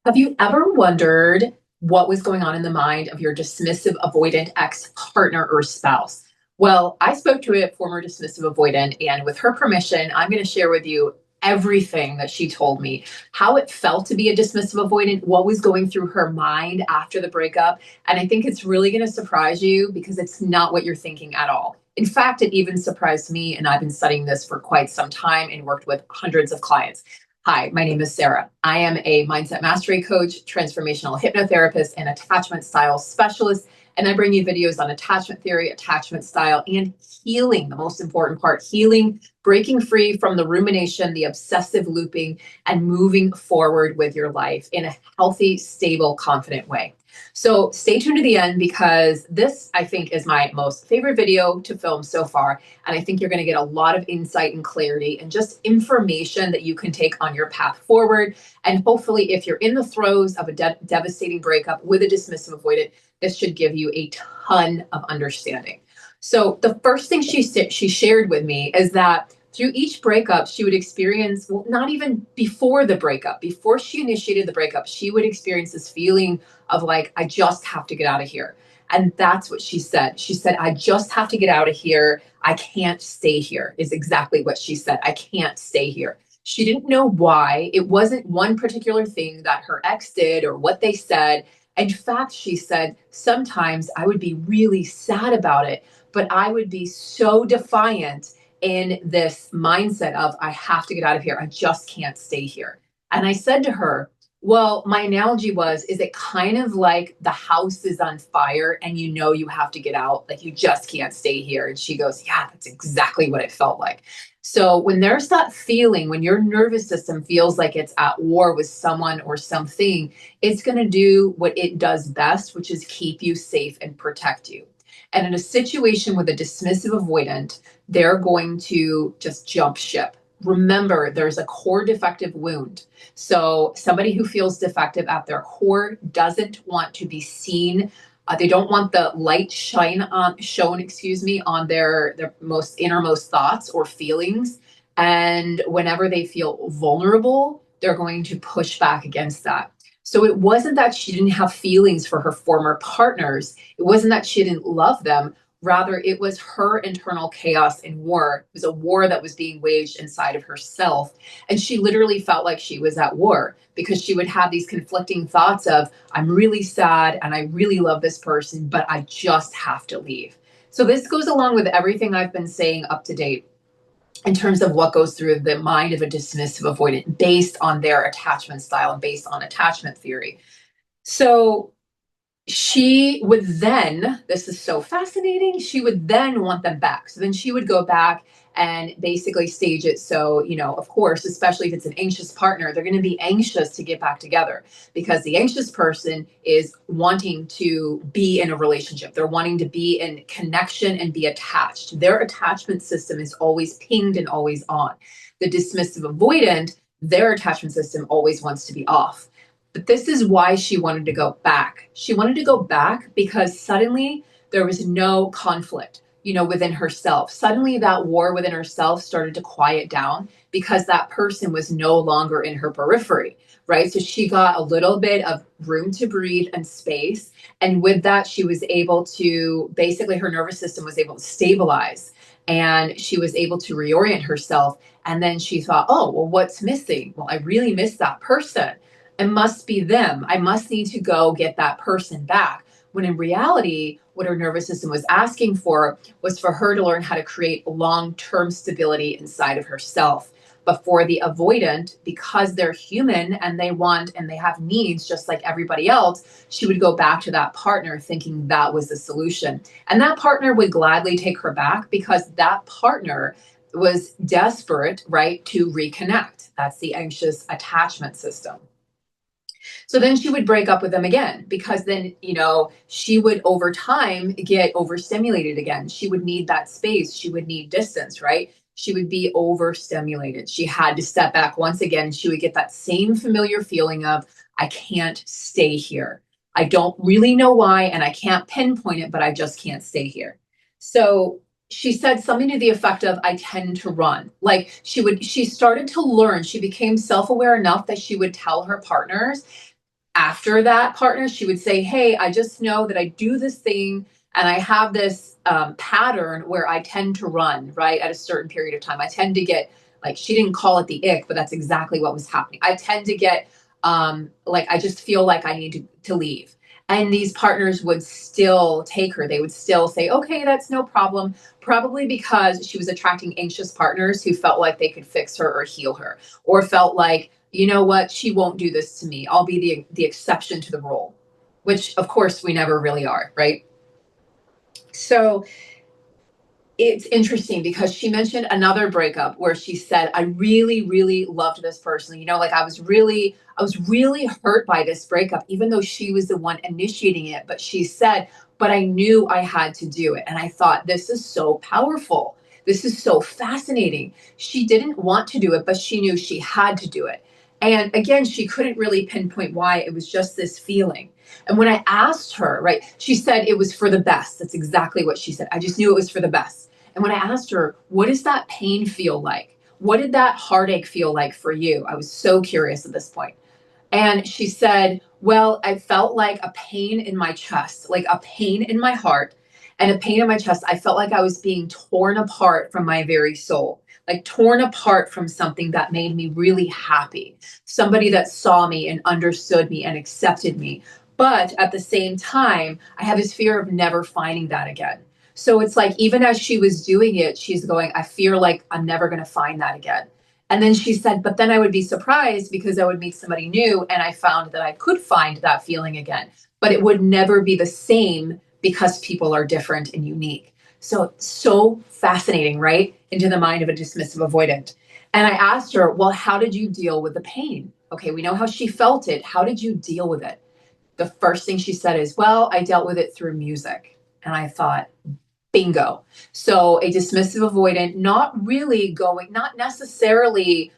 Have you ever wondered what was going on in the mind of your dismissive avoidant ex partner or spouse? Well, I spoke to a former dismissive avoidant, and with her permission, I'm going to share with you everything that she told me, how it felt to be a dismissive avoidant, what was going through her mind after the breakup. And I think it's really going to surprise you because it's not what you're thinking at all. In fact, it even surprised me, and I've been studying this for quite some time and worked with hundreds of clients. Hi, my name is Sarah. I am a mindset mastery coach, transformational hypnotherapist, and attachment style specialist. And I bring you videos on attachment theory, attachment style, and healing. The most important part, healing, breaking free from the rumination, the obsessive looping, and moving forward with your life in a healthy, stable, confident way. So stay tuned to the end because this, I think, is my most favorite video to film so far. And I think you're going to get a lot of insight and clarity and just information that you can take on your path forward. And hopefully, if you're in the throes of a devastating breakup with a dismissive avoidant, this should give you a ton of understanding. So the first thing she shared with me is that through each breakup, she would experience, well, not even before the breakup, before she initiated the breakup, she would experience this feeling of like, I just have to get out of here. And that's what she said. She said, I just have to get out of here. I can't stay here, is exactly what she said. I can't stay here. She didn't know why. It wasn't one particular thing that her ex did or what they said. In fact, she said, sometimes I would be really sad about it, but I would be so defiant in this mindset of, I have to get out of here. I just can't stay here. And I said to her, well, my analogy was, is it kind of like the house is on fire and you know you have to get out, like you just can't stay here? And she goes, yeah, that's exactly what it felt like. So when there's that feeling, when your nervous system feels like it's at war with someone or something, it's going to do what it does best, which is keep you safe and protect you. And in a situation with a dismissive avoidant, they're going to just jump ship. Remember, there's a core defective wound. So somebody who feels defective at their core doesn't want to be seen. They don't want the light shown, on their most innermost thoughts or feelings. And whenever they feel vulnerable, they're going to push back against that. So it wasn't that she didn't have feelings for her former partners. It wasn't that she didn't love them. Rather, it was her internal chaos and war. It was a war that was being waged inside of herself. And she literally felt like she was at war because she would have these conflicting thoughts of, I'm really sad and I really love this person, but I just have to leave. So this goes along with everything I've been saying up to date in terms of what goes through the mind of a dismissive avoidant based on their attachment style and based on attachment theory. So she would then, this is so fascinating, she would then want them back. So then she would go back and basically stage it. So, of course, especially if it's an anxious partner, they're going to be anxious to get back together because the anxious person is wanting to be in a relationship. They're wanting to be in connection and be attached. Their attachment system is always pinged and always on. The dismissive avoidant, their attachment system always wants to be off. But this is why she wanted to go back. She wanted to go back because suddenly there was no conflict, within herself. Suddenly that war within herself started to quiet down because that person was no longer in her periphery, right? So she got a little bit of room to breathe and space. And with that, she was able to, basically her nervous system was able to stabilize and she was able to reorient herself. And then she thought, oh, well, what's missing? Well, I really miss that person. It must be them. I must need to go get that person back. When in reality, what her nervous system was asking for was for her to learn how to create long-term stability inside of herself. But for the avoidant, because they're human and they want and they have needs just like everybody else, she would go back to that partner thinking that was the solution. And that partner would gladly take her back because that partner was desperate, right, to reconnect. That's the anxious attachment system. So then she would break up with them again because then, she would over time get overstimulated again. She would need that space. She would need distance, right? She would be overstimulated. She had to step back once again. She would get that same familiar feeling of, I can't stay here. I don't really know why, and I can't pinpoint it, but I just can't stay here. So she said something to the effect of, I tend to run. Like she started to learn, she became self-aware enough that she would tell her partners, after that partner, she would say, hey, I just know that I do this thing and I have this pattern where I tend to run, right, at a certain period of time. I tend to get, like, she didn't call it the ick, but that's exactly what was happening. I tend to get, like, I just feel like I need to leave. And these partners would still take her. They would still say, okay, that's no problem. Probably because she was attracting anxious partners who felt like they could fix her or heal her, or felt like, you know what, she won't do this to me. I'll be the exception to the rule, which of course we never really are, right? So it's interesting because she mentioned another breakup where she said, I really, really loved this person. Like I was really hurt by this breakup, even though she was the one initiating it. But she said, but I knew I had to do it. And I thought, this is so powerful. This is so fascinating. She didn't want to do it, but she knew she had to do it. And again, she couldn't really pinpoint why. It was just this feeling. And when I asked her, right, she said it was for the best. That's exactly what she said. I just knew it was for the best. And when I asked her, what does that pain feel like? What did that heartache feel like for you? I was so curious at this point. And she said, well, I felt like a pain in my chest, like a pain in my heart and a pain in my chest. I felt like I was being torn apart from my very soul, like torn apart from something that made me really happy, somebody that saw me and understood me and accepted me. But at the same time, I have this fear of never finding that again. So it's like, even as she was doing it, she's going, I fear like I'm never going to find that again. And then she said, but then I would be surprised because I would meet somebody new and I found that I could find that feeling again, but it would never be the same because people are different and unique. So fascinating, right? Into the mind of a dismissive avoidant. And I asked her, well, how did you deal with the pain? Okay, we know how she felt it. How did you deal with it? The first thing she said is, well, I dealt with it through music. And I thought, bingo. So a dismissive avoidant, not necessarily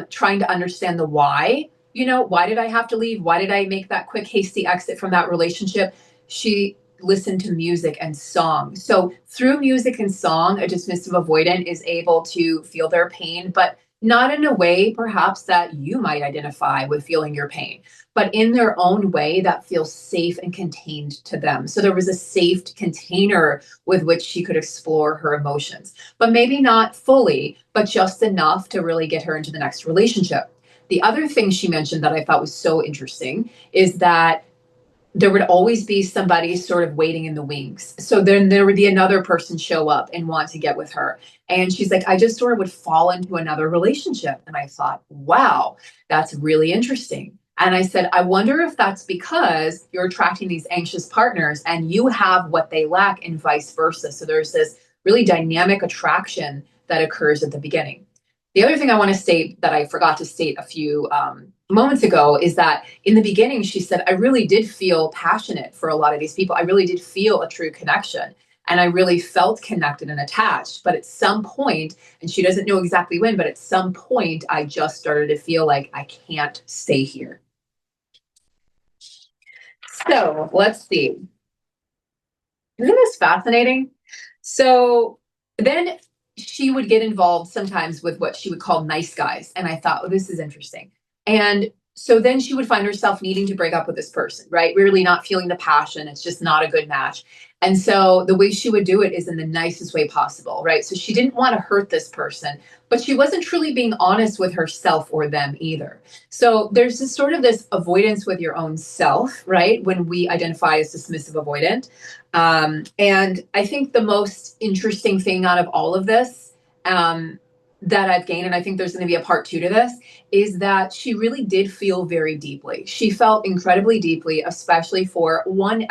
trying to understand the why. Why did I have to leave? Why did I make that quick, hasty exit from that relationship? She listened to music and song. So through music and song, a dismissive avoidant is able to feel their pain, but not in a way perhaps that you might identify with feeling your pain, but in their own way that feels safe and contained to them. So there was a safe container with which she could explore her emotions, but maybe not fully, but just enough to really get her into the next relationship. The other thing she mentioned that I thought was so interesting is that there would always be somebody sort of waiting in the wings. So then there would be another person show up and want to get with her. And she's like, I just sort of would fall into another relationship. And I thought, wow, that's really interesting. And I said, I wonder if that's because you're attracting these anxious partners and you have what they lack and vice versa. So there's this really dynamic attraction that occurs at the beginning. The other thing I want to state that I forgot to state a few moments ago is that in the beginning, she said, I really did feel passionate for a lot of these people. I really did feel a true connection. And I really felt connected and attached. But at some point, and she doesn't know exactly when, but at some point, I just started to feel like I can't stay here. So let's see. Isn't this fascinating? So then she would get involved sometimes with what she would call nice guys. And I thought, oh, this is interesting. And so then she would find herself needing to break up with this person, right? Really not feeling the passion. It's just not a good match. And so the way she would do it is in the nicest way possible, right? So she didn't want to hurt this person, but she wasn't truly being honest with herself or them either. So there's this sort of this avoidance with your own self, right? When we identify as dismissive avoidant. And I think the most interesting thing out of all of this that I've gained, and I think there's going to be a part two to this, is that she really did feel very deeply. She felt incredibly deeply, especially for one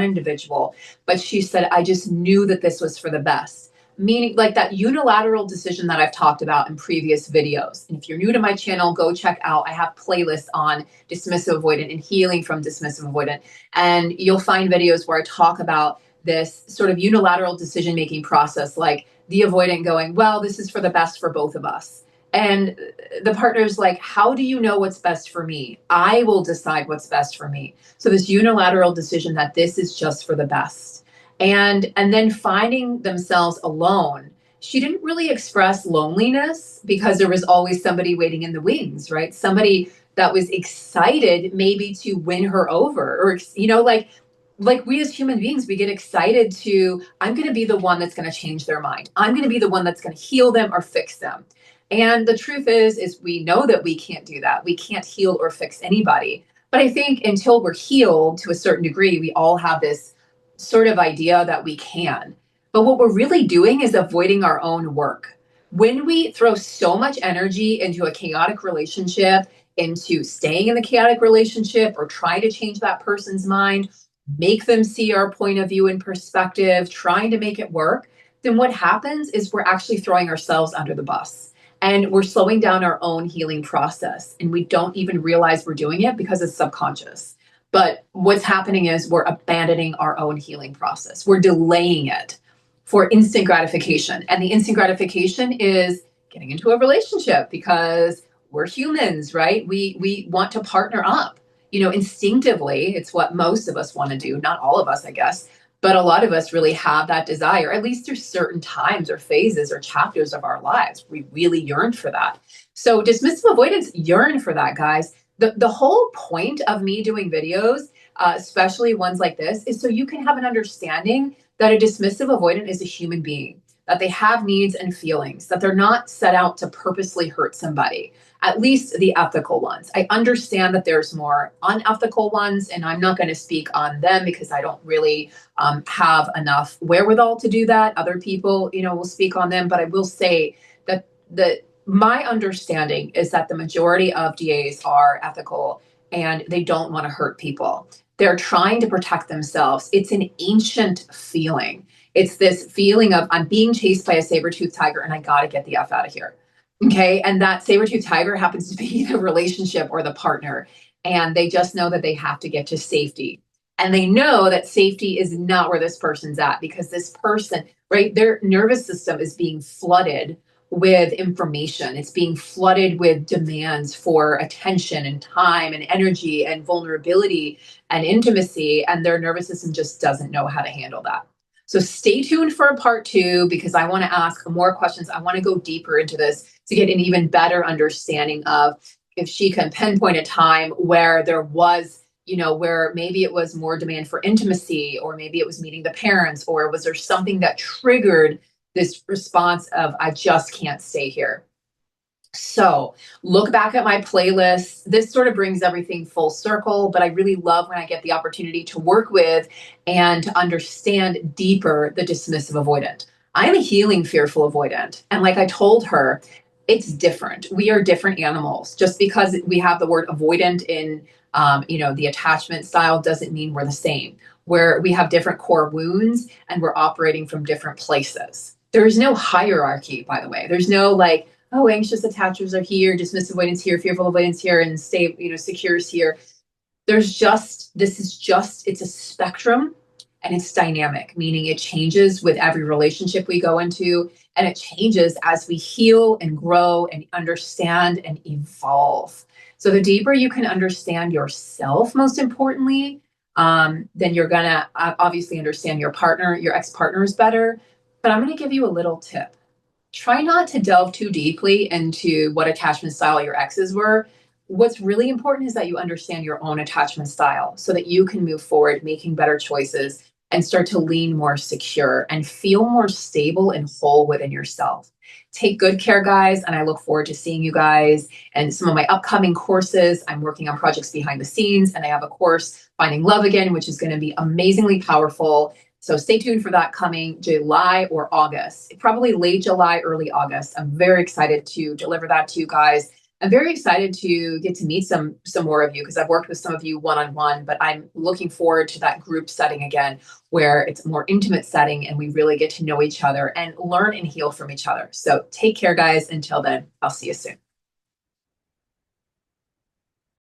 individual. But she said, I just knew that this was for the best. Meaning, like that unilateral decision that I've talked about in previous videos. And if you're new to my channel, go check out. I have playlists on dismissive avoidant and healing from dismissive avoidant. And you'll find videos where I talk about this sort of unilateral decision-making process, like the avoidant going, well, this is for the best for both of us. And the partner's like, how do you know what's best for me? I will decide what's best for me. So this unilateral decision that this is just for the best. And then finding themselves alone. She didn't really express loneliness because there was always somebody waiting in the wings, right? Somebody that was excited maybe to win her over, or like we as human beings, we get excited to, I'm going to be the one that's going to change their mind. I'm going to be the one that's going to heal them or fix them. And the truth is we know that we can't do that. We can't heal or fix anybody. But I think until we're healed to a certain degree, we all have this sort of idea that we can. But what we're really doing is avoiding our own work. When we throw so much energy into a chaotic relationship, into staying in the chaotic relationship, or try to change that person's mind, make them see our point of view and perspective, trying to make it work, then what happens is we're actually throwing ourselves under the bus, and we're slowing down our own healing process. And we don't even realize we're doing it because it's subconscious. But what's happening is we're abandoning our own healing process. We're delaying it for instant gratification. And the instant gratification is getting into a relationship because we're humans, right? We want to partner up. Instinctively, it's what most of us want to do. Not all of us, I guess, but a lot of us really have that desire, at least through certain times or phases or chapters of our lives. We really yearn for that. So dismissive avoidants yearn for that, guys. The whole point of me doing videos, especially ones like this, is so you can have an understanding that a dismissive avoidant is a human being, that they have needs and feelings, that they're not set out to purposely hurt somebody, at least the ethical ones. I understand that there's more unethical ones, and I'm not going to speak on them because I don't really have enough wherewithal to do that. Other people, will speak on them, but I will say that my understanding is that the majority of DAs are ethical and they don't want to hurt people. They're trying to protect themselves. It's an ancient feeling. It's this feeling of, I'm being chased by a saber-toothed tiger and I got to get the F out of here. Okay. And that saber-toothed tiger happens to be the relationship or the partner. And they just know that they have to get to safety. And they know that safety is not where this person's at, because this person, right, their nervous system is being flooded with information. It's being flooded with demands for attention and time and energy and vulnerability and intimacy. And their nervous system just doesn't know how to handle that. So stay tuned for a part 2, because I want to ask more questions. I want to go deeper into this to get an even better understanding of if she can pinpoint a time where there was, where maybe it was more demand for intimacy, or maybe it was meeting the parents, or was there something that triggered this response of, I just can't stay here. So look back at my playlist. This sort of brings everything full circle, but I really love when I get the opportunity to work with and to understand deeper the dismissive avoidant. I'm a healing fearful avoidant. And like I told her, it's different. We are different animals. Just because we have the word avoidant in the attachment style doesn't mean we're the same. Where we have different core wounds and we're operating from different places. There is no hierarchy, by the way. There's no like, oh, anxious attachers are here, dismissive avoidance here, fearful avoidance here, and secures here. It's a spectrum, and it's dynamic, meaning it changes with every relationship we go into, and it changes as we heal and grow and understand and evolve. So the deeper you can understand yourself, most importantly, then you're gonna obviously understand your partner, your ex-partners better. But I'm gonna give you a little tip. Try not to delve too deeply into what attachment style your exes were. What's really important is that you understand your own attachment style so that you can move forward, making better choices and start to lean more secure and feel more stable and whole within yourself. Take good care, guys, and I look forward to seeing you guys and some of my upcoming courses. I'm working on projects behind the scenes, and I have a course, Finding Love Again, which is going to be amazingly powerful. So stay tuned for that coming July or August, probably late July, early August. I'm very excited to deliver that to you guys. I'm very excited to get to meet some more of you, because I've worked with some of you one-on-one, but I'm looking forward to that group setting again, where it's a more intimate setting and we really get to know each other and learn and heal from each other. So take care, guys. Until then, I'll see you soon.